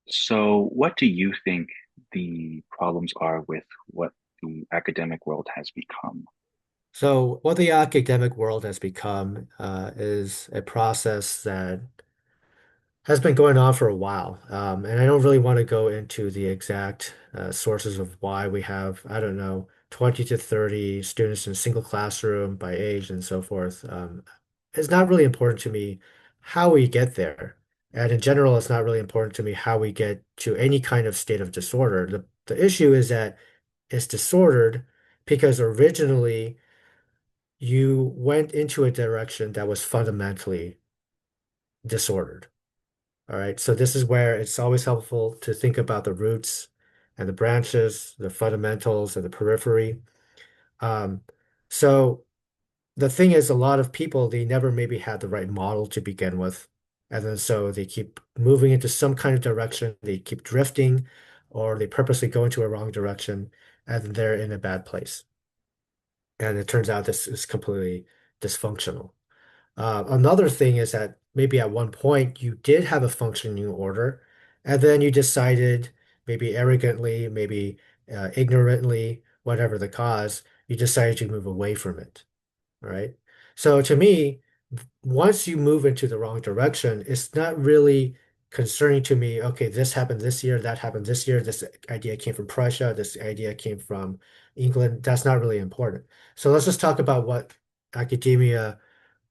So, what do you think the problems are with what the academic world has become? So, what the academic world has become is a process that has been going on for a while. And I don't really want to go into the exact sources of why we have, I don't know, 20 to 30 students in a single classroom by age and so forth. It's not really important to me how we get there. And in general, it's not really important to me how we get to any kind of state of disorder. The issue is that it's disordered because originally you went into a direction that was fundamentally disordered. All right. So this is where it's always helpful to think about the roots and the branches, the fundamentals and the periphery. Um, so the thing is, a lot of people, they never maybe had the right model to begin with. And then so they keep moving into some kind of direction, they keep drifting, or they purposely go into a wrong direction, and then they're in a bad place. And it turns out this is completely dysfunctional. Another thing is that maybe at one point you did have a functioning order, and then you decided, maybe arrogantly, maybe ignorantly, whatever the cause, you decided to move away from it, right? So to me, once you move into the wrong direction, it's not really concerning to me, okay, this happened this year, that happened this year, this idea came from Prussia, this idea came from England. That's not really important. So let's just talk about what academia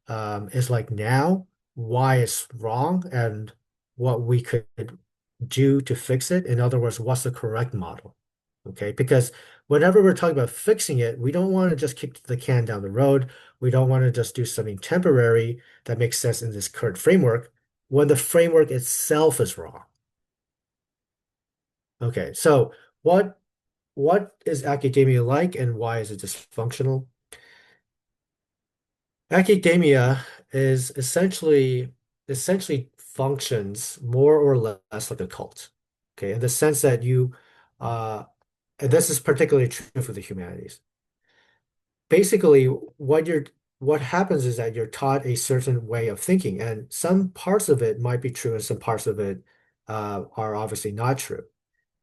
is like now, why it's wrong, and what we could do to fix it. In other words, what's the correct model? Okay, because whenever we're talking about fixing it, we don't want to just kick the can down the road. We don't want to just do something temporary that makes sense in this current framework when the framework itself is wrong. Okay, so what is academia like and why is it dysfunctional? Academia is essentially functions more or less like a cult. Okay, in the sense that uh, and this is particularly true for the humanities. Basically, what happens is that you're taught a certain way of thinking, and some parts of it might be true, and some parts of it are obviously not true,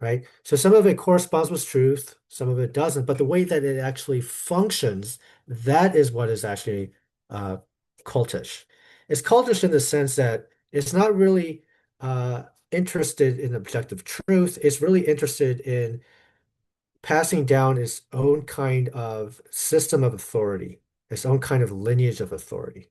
right? So some of it corresponds with truth, some of it doesn't, but the way that it actually functions, that is what is actually uh, cultish. It's cultish in the sense that it's not really interested in objective truth. It's really interested in passing down its own kind of system of authority, its own kind of lineage of authority.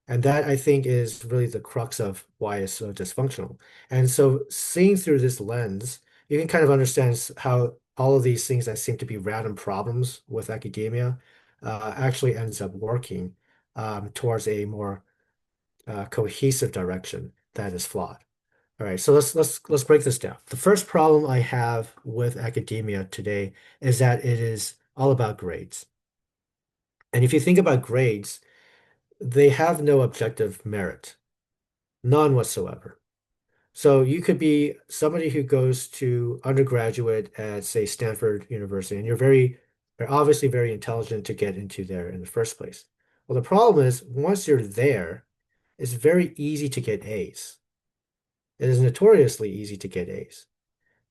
And that I think is really the crux of why it's so dysfunctional. And so seeing through this lens, you can kind of understand how all of these things that seem to be random problems with academia actually ends up working towards a more cohesive direction that is flawed. All right, so let's break this down. The first problem I have with academia today is that it is all about grades. And if you think about grades, they have no objective merit, none whatsoever. So you could be somebody who goes to undergraduate at, say, Stanford University, and you're obviously very intelligent to get into there in the first place. Well, the problem is once you're there, it's very easy to get A's. It is notoriously easy to get A's.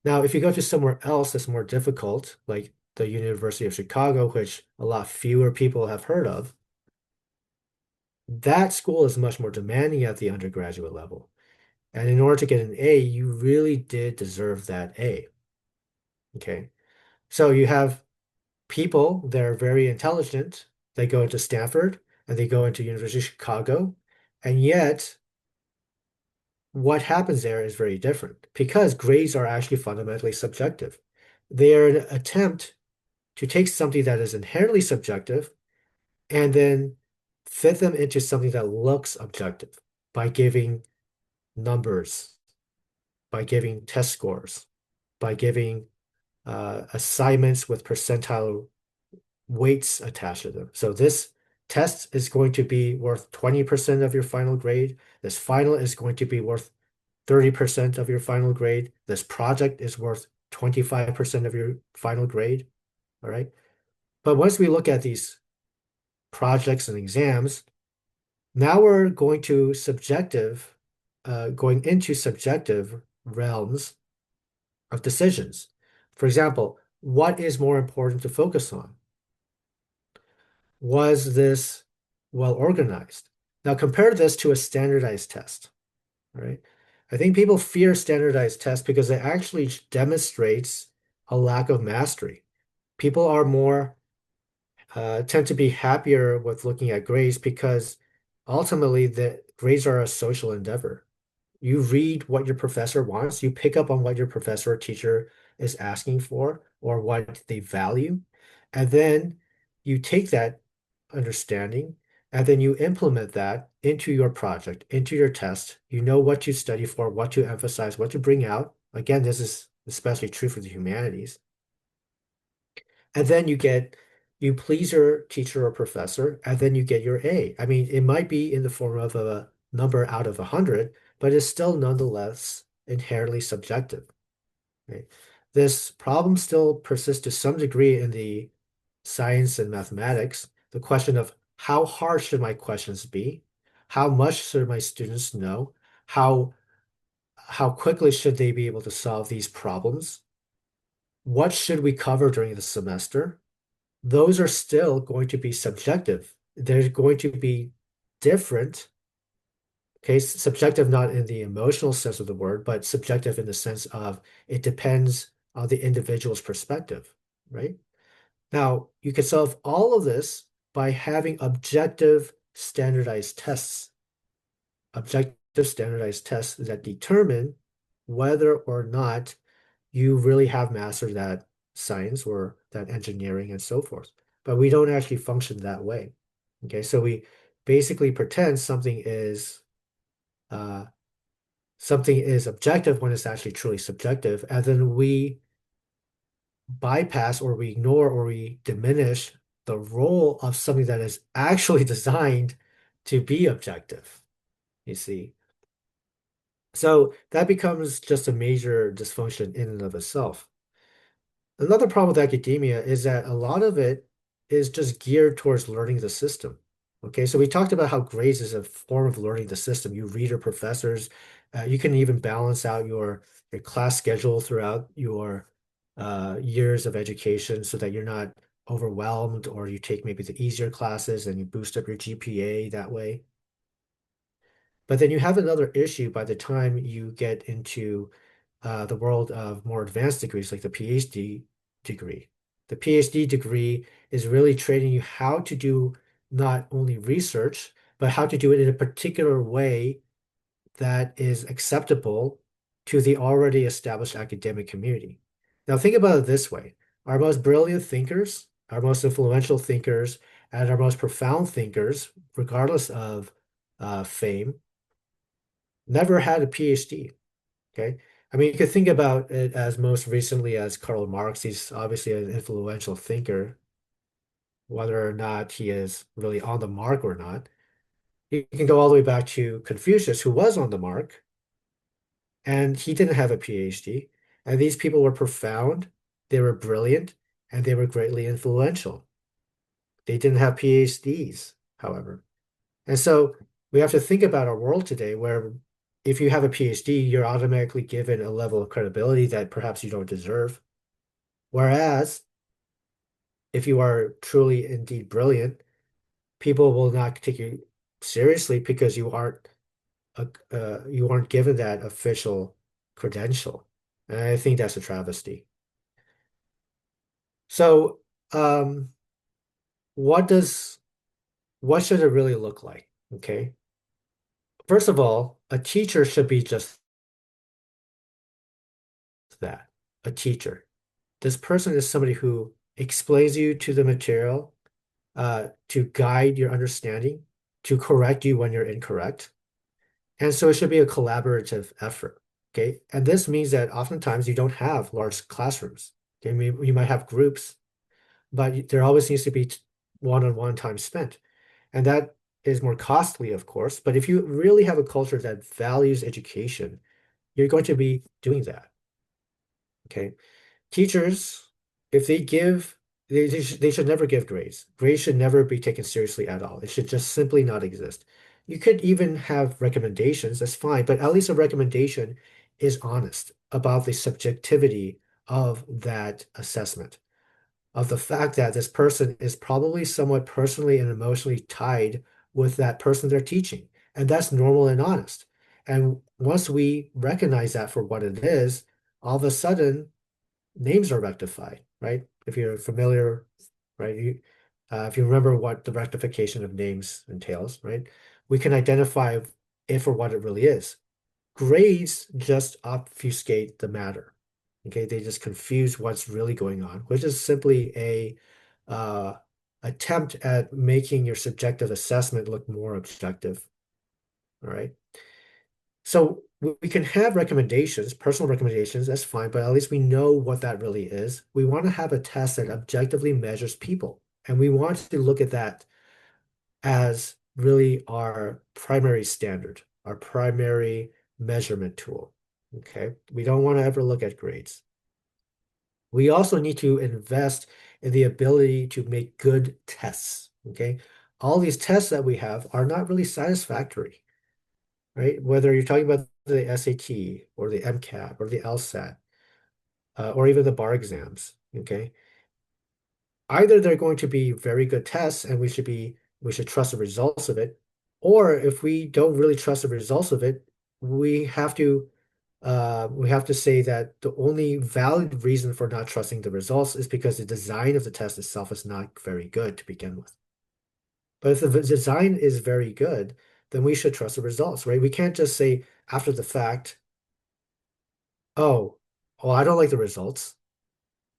Now, if you go to somewhere else that's more difficult, like the University of Chicago, which a lot fewer people have heard of, that school is much more demanding at the undergraduate level. And in order to get an A, you really did deserve that A. Okay. So you have people that are very intelligent. They go into Stanford and they go into University of Chicago. And yet, what happens there is very different because grades are actually fundamentally subjective. They are an attempt to take something that is inherently subjective and then fit them into something that looks objective by giving numbers, by giving test scores, by giving assignments with percentile weights attached to them. So this test is going to be worth 20% of your final grade. This final is going to be worth 30% of your final grade. This project is worth 25% of your final grade. All right. But once we look at these projects and exams, now we're going into subjective realms of decisions. For example, what is more important to focus on? Was this well organized? Now compare this to a standardized test, right? I think people fear standardized tests because it actually demonstrates a lack of mastery. People are more tend to be happier with looking at grades because ultimately the grades are a social endeavor. You read what your professor wants, you pick up on what your professor or teacher is asking for or what they value, and then you take that understanding and then you implement that into your project, into your test. You know what to study for, what to emphasize, what to bring out. Again, this is especially true for the humanities. And then you please your teacher or professor, and then you get your A. I mean, it might be in the form of a number out of 100, but it's still nonetheless inherently subjective, right? This problem still persists to some degree in the science and mathematics. The question of how hard should my questions be? How much should my students know? How how quickly should they be able to solve these problems? What should we cover during the semester? Those are still going to be subjective. They're going to be different. Okay, subjective not in the emotional sense of the word, but subjective in the sense of it depends on the individual's perspective, right? Now, you can solve all of this by having objective standardized tests that determine whether or not you really have mastered that science or that engineering and so forth. But we don't actually function that way. Okay, so we basically pretend uh, something is objective when it's actually truly subjective, and then we bypass or we ignore or we diminish the role of something that is actually designed to be objective, you see. So that becomes just a major dysfunction in and of itself. Another problem with academia is that a lot of it is just geared towards learning the system. Okay, so we talked about how grades is a form of learning the system. You read your professors, you can even balance out your class schedule throughout your years of education so that you're not overwhelmed, or you take maybe the easier classes and you boost up your GPA that way. But then you have another issue by the time you get into the world of more advanced degrees, like the PhD degree. The PhD degree is really training you how to do not only research, but how to do it in a particular way that is acceptable to the already established academic community. Now, think about it this way. Our most brilliant thinkers, our most influential thinkers, and our most profound thinkers, regardless of fame, never had a PhD. Okay. I mean, you could think about it as most recently as Karl Marx. He's obviously an influential thinker, whether or not he is really on the mark or not. You can go all the way back to Confucius, who was on the mark, and he didn't have a PhD. And these people were profound, they were brilliant, and they were greatly influential. They didn't have PhDs, however. And so we have to think about our world today where if you have a PhD, you're automatically given a level of credibility that perhaps you don't deserve. Whereas if you are truly indeed brilliant, people will not take you seriously because you aren't given that official credential. And I think that's a travesty. So, what does what should it really look like? Okay. First of all, a teacher should be just that, a teacher. This person is somebody who explains you to the material, to guide your understanding, to correct you when you're incorrect. And so it should be a collaborative effort. Okay. And this means that oftentimes you don't have large classrooms. Okay. You might have groups, but there always needs to be one-on-one time spent. And that is more costly, of course. But if you really have a culture that values education, you're going to be doing that. Okay. Teachers, if they give, they should never give grades. Grades should never be taken seriously at all. It should just simply not exist. You could even have recommendations, that's fine, but at least a recommendation is honest about the subjectivity of that assessment, of the fact that this person is probably somewhat personally and emotionally tied with that person they're teaching. And that's normal and honest. And once we recognize that for what it is, all of a sudden names are rectified, right? If you're familiar, right? If you remember what the rectification of names entails, right? We can identify it for what it really is. Grades just obfuscate the matter. Okay, they just confuse what's really going on, which is simply a uh, attempt at making your subjective assessment look more objective. All right. So we can have recommendations, personal recommendations, that's fine, but at least we know what that really is. We want to have a test that objectively measures people, and we want to look at that as really our primary standard, our primary measurement tool. Okay. We don't want to ever look at grades. We also need to invest in the ability to make good tests. Okay. All these tests that we have are not really satisfactory, right? Whether you're talking about the SAT or the MCAT or the LSAT, or even the bar exams. Okay. Either they're going to be very good tests and we should trust the results of it, or if we don't really trust the results of it, we have to we have to say that the only valid reason for not trusting the results is because the design of the test itself is not very good to begin with. But if the design is very good, then we should trust the results, right? We can't just say after the fact, oh, well, I don't like the results.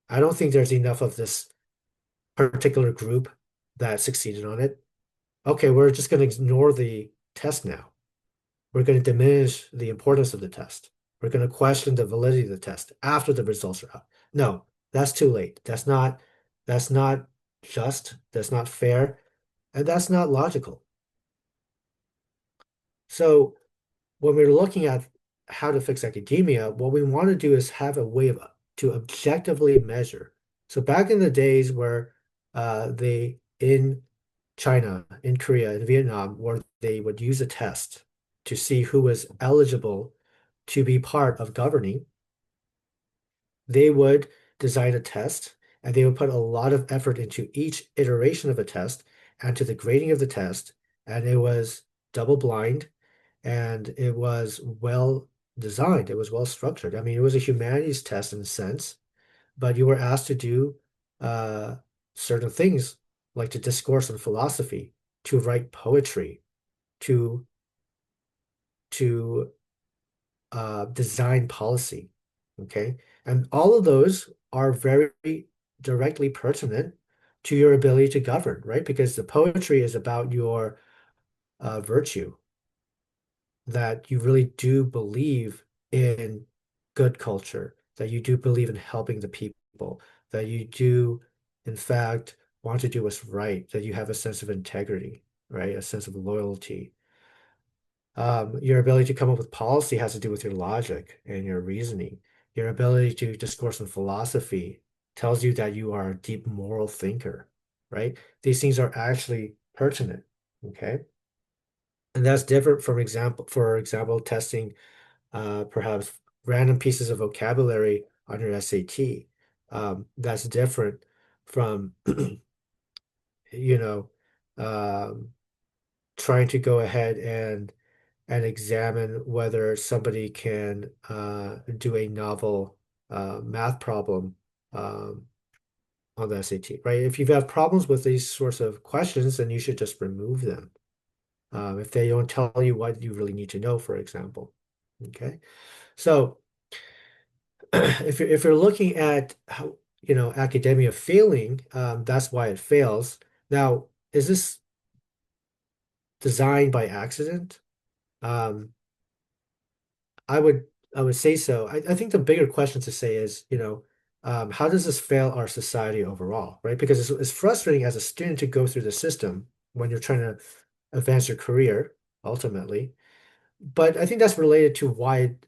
I don't think there's enough of this particular group that succeeded on it. Okay, we're just going to ignore the test now. We're going to diminish the importance of the test. We're going to question the validity of the test after the results are out. No, that's too late. That's not just, that's not fair, and that's not logical. So when we're looking at how to fix academia, what we want to do is have a way of to objectively measure. So back in the days where they in China, in Korea, in Vietnam, where they would use a test to see who was eligible to be part of governing, they would design a test and they would put a lot of effort into each iteration of a test and to the grading of the test. And it was double blind and it was well designed. It was well structured. I mean, it was a humanities test in a sense, but you were asked to do uh, certain things like to discourse on philosophy, to write poetry, to to design policy. Okay, and all of those are very directly pertinent to your ability to govern, right? Because the poetry is about your virtue, that you really do believe in good culture, that you do believe in helping the people, that you do, in fact, want to do what's right, that you have a sense of integrity, right? A sense of loyalty. Your ability to come up with policy has to do with your logic and your reasoning. Your ability to discourse on philosophy tells you that you are a deep moral thinker, right? These things are actually pertinent, okay? And that's different from example, for example, testing perhaps random pieces of vocabulary on your SAT. That's different from, you know, um, trying to go ahead and examine whether somebody can do a novel math problem um, on the SAT, right? If you have problems with these sorts of questions, then you should just remove them. If they don't tell you what you really need to know, for example. Okay. So if you're looking at how, academia failing, that's why it fails. Now, is this designed by accident? Um, I would I would say so. I think the bigger question to say is, how does this fail our society overall, right? Because it's frustrating as a student to go through the system when you're trying to advance your career ultimately. But I think that's related to why it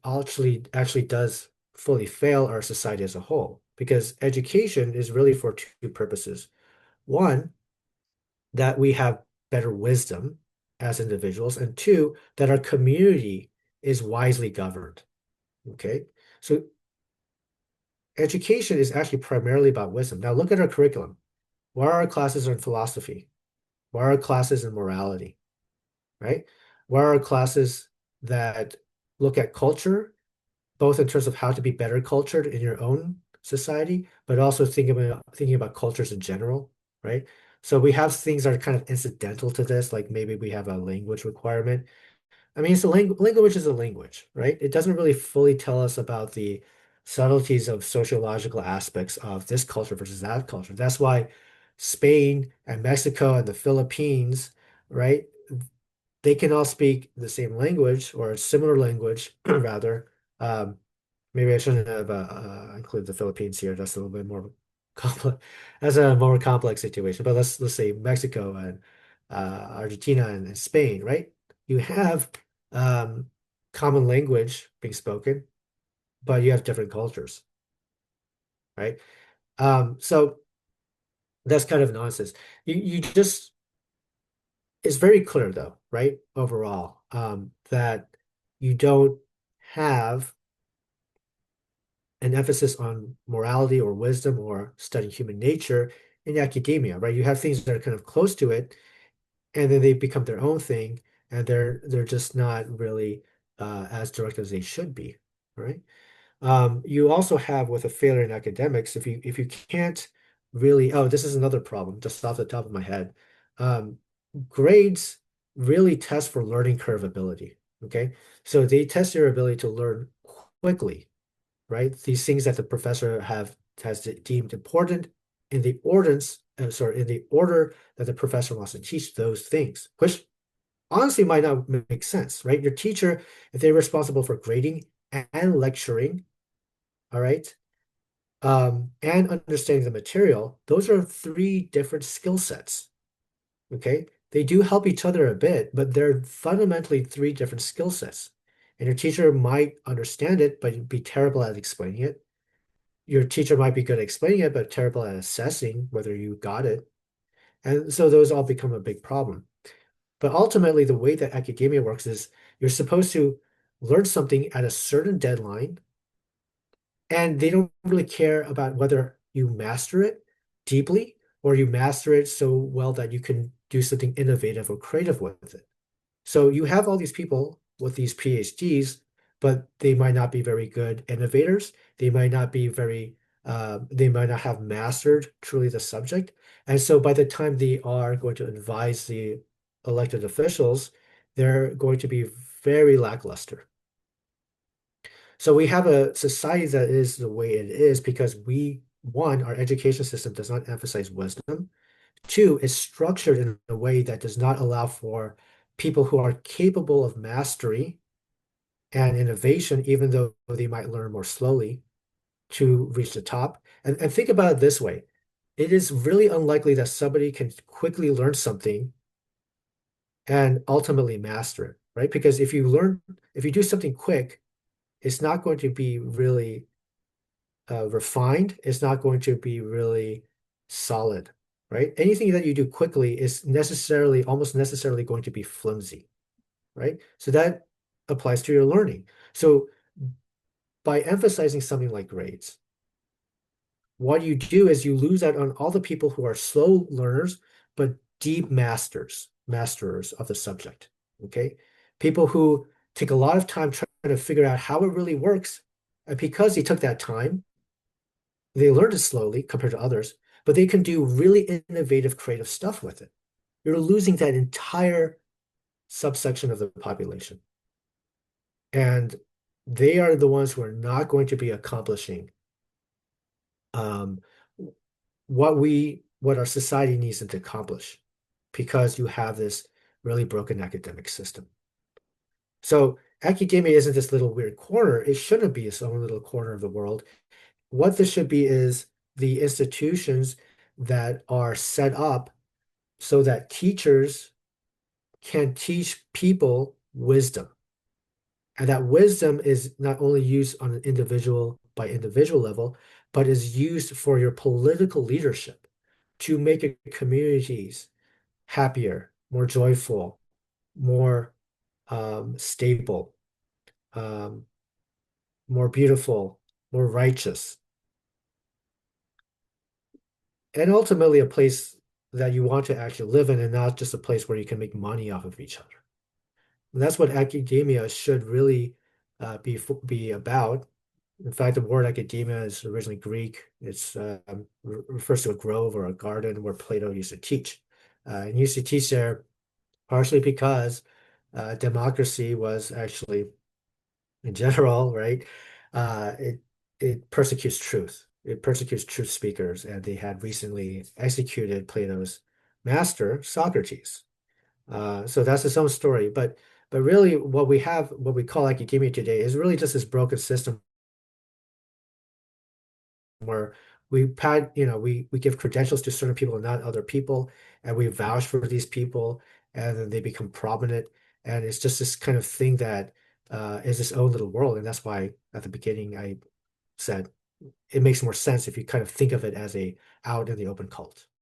actually does fully fail our society as a whole. Because education is really for two purposes. One, that we have better wisdom as individuals, and two, that our community is wisely governed. Okay. So education is actually primarily about wisdom. Now look at our curriculum. Why are our classes in philosophy? Why are our classes in morality? Right? Why are our classes that look at culture, both in terms of how to be better cultured in your own society, but also thinking about cultures in general, right? So we have things that are kind of incidental to this, like maybe we have a language requirement. I mean, it's a language is a language, right? It doesn't really fully tell us about the subtleties of sociological aspects of this culture versus that culture. That's why Spain and Mexico and the Philippines, right? They can all speak the same language or a similar language, rather. Um, Maybe I shouldn't have included the Philippines here. That's a little bit more complex. That's a more complex situation. But let's say Mexico and Argentina and Spain, right? You have um, common language being spoken, but you have different cultures, right? So that's kind of nonsense. You just it's very clear though, right? Overall, that you don't have an emphasis on morality or wisdom or studying human nature in academia, right? You have things that are kind of close to it, and then they become their own thing, and they're just not really as direct as they should be, right? You also have with a failure in academics, if you can't really, oh, this is another problem, just off the top of my head. Um, Grades really test for learning curve ability. Okay, so they test your ability to learn quickly, right? These things that the professor has deemed important in the in the order that the professor wants to teach those things, which honestly might not make sense, right? Your teacher, if they're responsible for grading and lecturing, all right, and understanding the material, those are three different skill sets. Okay, they do help each other a bit, but they're fundamentally three different skill sets. And your teacher might understand it, but be terrible at explaining it. Your teacher might be good at explaining it, but terrible at assessing whether you got it. And so those all become a big problem. But ultimately, the way that academia works is you're supposed to learn something at a certain deadline, and they don't really care about whether you master it deeply or you master it so well that you can do something innovative or creative with it. So you have all these people with these PhDs, but they might not be very good innovators. They might not have mastered truly the subject. And so by the time they are going to advise the elected officials, they're going to be very lackluster. So we have a society that is the way it is because one, our education system does not emphasize wisdom. Two, it's structured in a way that does not allow for people who are capable of mastery and innovation, even though they might learn more slowly, to reach the top. And think about it this way. It is really unlikely that somebody can quickly learn something and ultimately master it, right? Because if you do something quick, it's not going to be really refined. It's not going to be really solid, right? Anything that you do quickly is almost necessarily going to be flimsy, right? So that applies to your learning. So by emphasizing something like grades, what you do is you lose out on all the people who are slow learners, but deep masterers of the subject. Okay. People who take a lot of time trying to figure out how it really works. And because they took that time, they learned it slowly compared to others, but they can do really innovative, creative stuff with it. You're losing that entire subsection of the population. And they are the ones who are not going to be accomplishing um, what our society needs them to accomplish because you have this really broken academic system. So academia isn't this little weird corner. It shouldn't be its own little corner of the world. What this should be is the institutions that are set up so that teachers can teach people wisdom. And that wisdom is not only used on an individual by individual level, but is used for your political leadership to make your communities happier, more joyful, more stable, um, more beautiful, more righteous, and ultimately a place that you want to actually live in and not just a place where you can make money off of each other. And that's what academia should really be about. In fact, the word academia is originally Greek. It's refers to a grove or a garden where Plato used to teach. And he used to teach there partially because democracy was actually, in general, right? Uh, it it persecutes truth. It persecutes truth speakers, and they had recently executed Plato's master, Socrates. So that's its own story. But really, what we have, what we call academia today, is really just this broken system where we give credentials to certain people and not other people, and we vouch for these people, and then they become prominent, and it's just this kind of thing that is its own little world, and that's why at the beginning I said it makes more sense if you kind of think of it as a out in the open cult.